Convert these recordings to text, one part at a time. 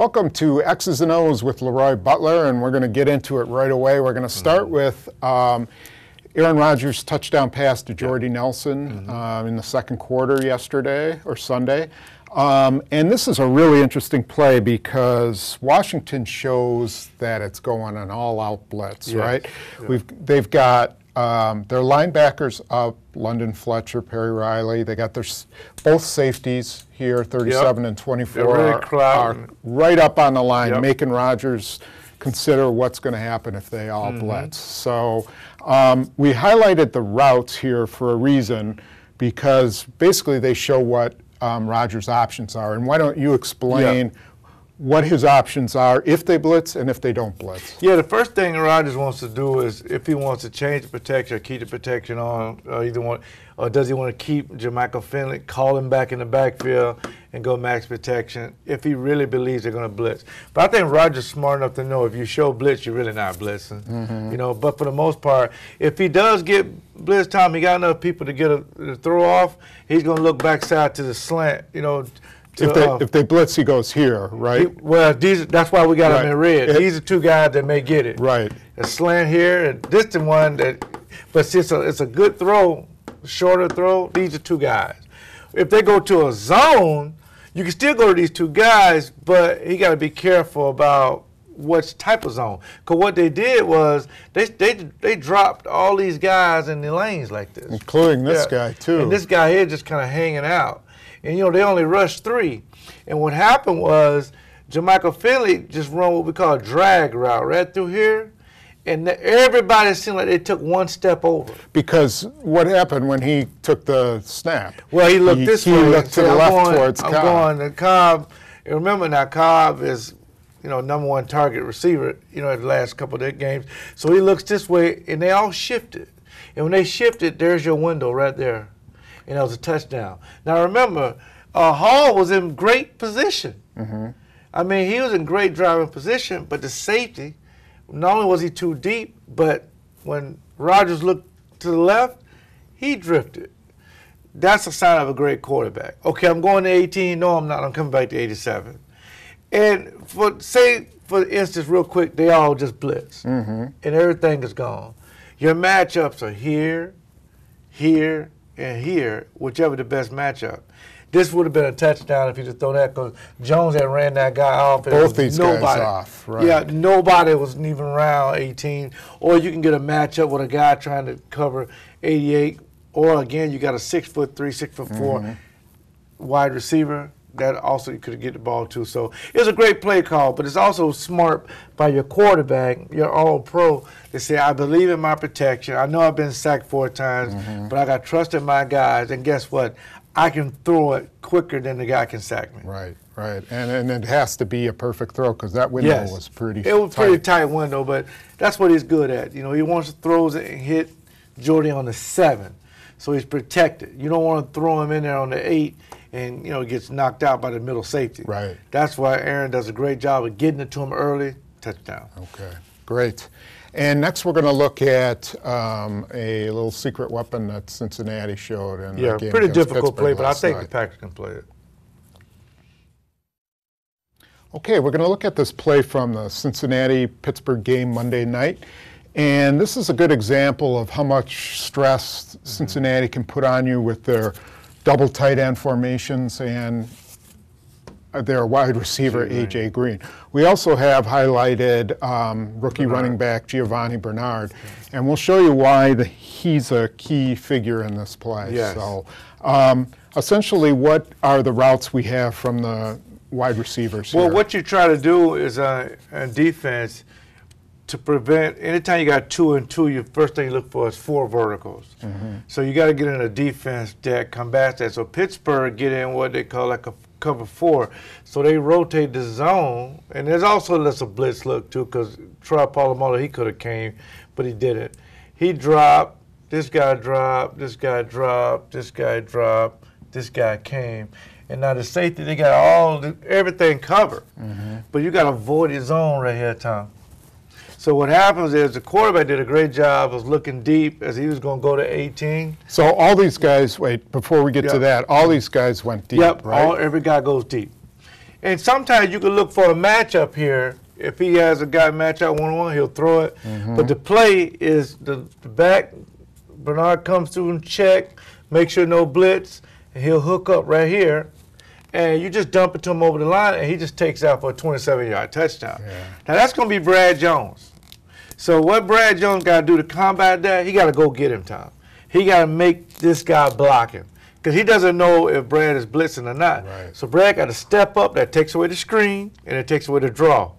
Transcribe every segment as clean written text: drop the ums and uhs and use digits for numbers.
Welcome to X's and O's with LeRoy Butler, and we're going to get into it right away. We're going to start with Aaron Rodgers' touchdown pass to Jordy Nelson in the second quarter yesterday or Sunday. And this is a really interesting play because Washington shows that it's going an all-out blitz, right? Yeah. They've got their linebackers up, London Fletcher, Perry Riley. They got their both safeties here, 37 and 24, really are right up on the line, making Rodgers consider what's going to happen if they all blitz. So we highlighted the routes here for a reason, because basically they show what Rodgers' options are. And why don't you explain what his options are if they blitz and if they don't blitz? Yeah, the first thing Rodgers wants to do is, if he wants to change the protection or keep the protection on, or does he want to keep Jermichael Finley, call him back in the backfield and go max protection if he really believes they're going to blitz. But I think Rodgers is smart enough to know if you show blitz, you're really not blitzing. You know, but for the most part, if he does get blitz time, he got enough people to get a throw off, he's going to look backside to the slant, you know. If they blitz, he goes here, right? That's why we got him in red. These are two guys that may get it. Right. A slant here, and this the one that, but see, it's a good throw, shorter throw. These are two guys. If they go to a zone, you can still go to these two guys, but he got to be careful about what type of zone. Because what they did was they dropped all these guys in the lanes like this, including this guy too. And this guy here just kind of hanging out. And, you know, they only rushed 3. And what happened was Jermichael Finley just run what we call a drag route right through here. And everybody seemed like they took one step over. Because what happened when he took the snap? Well, he looked this way. He looked to the left towards Cobb. I'm going to Cobb. And remember now, Cobb is, you know, #1 target receiver, you know, in the last couple of their games. So he looks this way, and they all shifted. And when they shifted, there's your window right there. And that was a touchdown. Now remember, Hall was in great position. I mean, he was in great driving position, but the safety, not only was he too deep, but when Rodgers looked to the left, he drifted. That's a sign of a great quarterback. Okay, I'm going to 18. No, I'm not. I'm coming back to 87. And for instance, real quick, they all just blitz, and everything is gone. Your matchups are here, here, and here, whichever the best matchup. This would have been a touchdown if he'd have thrown that, because Jones had ran that guy off. Both these guys off, right? Yeah, nobody was even around 18. Or you can get a matchup with a guy trying to cover 88. Or again, you got a 6'3", 6'4" wide receiver that also you could get the ball to. So it's a great play call, but it's also smart by your quarterback, your all-pro, to say, I believe in my protection. I know I've been sacked 4 times, but I got trust in my guys, and guess what? I can throw it quicker than the guy can sack me. Right, right. And it has to be a perfect throw, because that window was pretty tight. It was a pretty tight window, but that's what he's good at. You know, he wants to throw it and hit Jordy on the 7, so he's protected. You don't want to throw him in there on the 8 and, you know, gets knocked out by the middle safety. Right. That's why Aaron does a great job of getting it to him early. Touchdown. Okay, great. And next we're going to look at a little secret weapon that Cincinnati showed. In yeah, game pretty difficult Pittsburgh play, but I think night. the Packers can play it. Okay, we're going to look at this play from the Cincinnati-Pittsburgh game Monday night. And this is a good example of how much stress Cincinnati can put on you with their double tight end formations and their wide receiver, A.J. Green. We also have highlighted rookie running back Giovanni Bernard, and we'll show you why he's a key figure in this play. Yes. So essentially, what are the routes we have from the wide receivers here? Well, what you try to do is on defense, to prevent, anytime you got 2 and 2, your first thing you look for is 4 verticals. So you got to get in a defense that combats that. So Pittsburgh get in what they call like a cover 4. So they rotate the zone, and there's also less a blitz look too, because Troy Polamalu, he could have came, but he didn't. He dropped, this guy dropped, this guy dropped, this guy dropped, this guy came. And now the safety, they got everything covered. But you got to avoid the zone right here, Tom. So what happens is the quarterback did a great job of looking deep as he was going to go to 18. So all these guys, wait, before we get to that, all these guys went deep, right? Every guy goes deep. And sometimes you can look for a matchup here. If he has a guy match out one-on-one, he'll throw it. But the play is the back. Bernard comes through and check, make sure no blitz, and he'll hook up right here. And you just dump it to him over the line, and he just takes out for a 27-yard touchdown. Yeah. Now, that's going to be Brad Jones. So what Brad Jones got to do to combat that, he got to go get him, Tom. He got to make this guy block him because he doesn't know if Brad is blitzing or not. Right. So Brad got to step up. That takes away the screen, and it takes away the draw.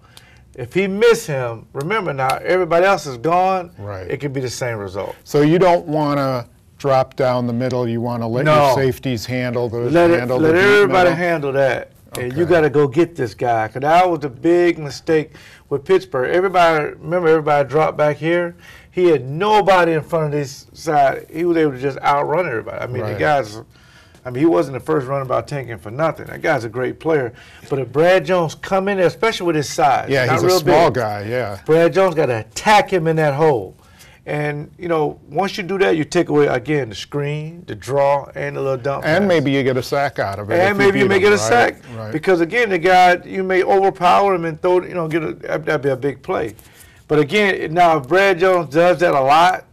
If he miss him, remember now, everybody else is gone. Right. It could be the same result. So you don't want to drop down the middle. You want to let your safeties handle the Let everybody middle? handle that. And you Okay. got to go get this guy. Because that was a big mistake with Pittsburgh. Everybody dropped back here. He had nobody in front of this side. He was able to just outrun everybody. I mean, Right. the guy's, he wasn't the first runabout tanking for nothing. That guy's a great player. But if Brad Jones come in there, especially with his size. Yeah, not he's a real small big, guy, yeah. Brad Jones got to attack him in that hole. And, once you do that, you take away, again, the screen, the draw, and the little dump And pass. maybe you get a sack out of it. And maybe you may get a sack. Right. Because, again, the guy, you may overpower him and throw, that'd be a big play. But, again, now if Brad Jones does that a lot,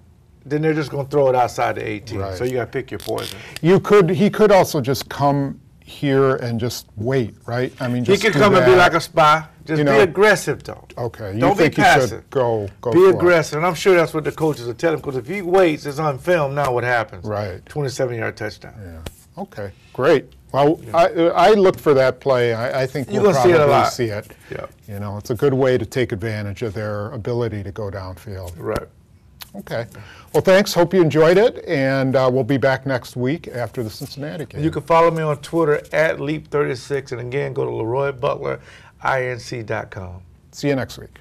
then they're just going to throw it outside the 18. Right. So you got to pick your poison. He could also just come here and just wait, right? I mean, He just could do come and be that. like a spy. Just be aggressive, though. Okay. Don't think be he passive. should go Be for it. aggressive. And I'm sure that's what the coaches are telling him. Because if he waits, it's on film. Now what happens? Right. 27-yard touchdown. Yeah. Okay. Great. Well, I look for that play. I think You're we'll gonna see it a probably lot. see it. Yeah. It's a good way to take advantage of their ability to go downfield. Right. Okay. Well, thanks. Hope you enjoyed it, and we'll be back next week after the Cincinnati game. You can follow me on Twitter @Leap36, and again, go to LeRoy Butler, INC.com. See you next week.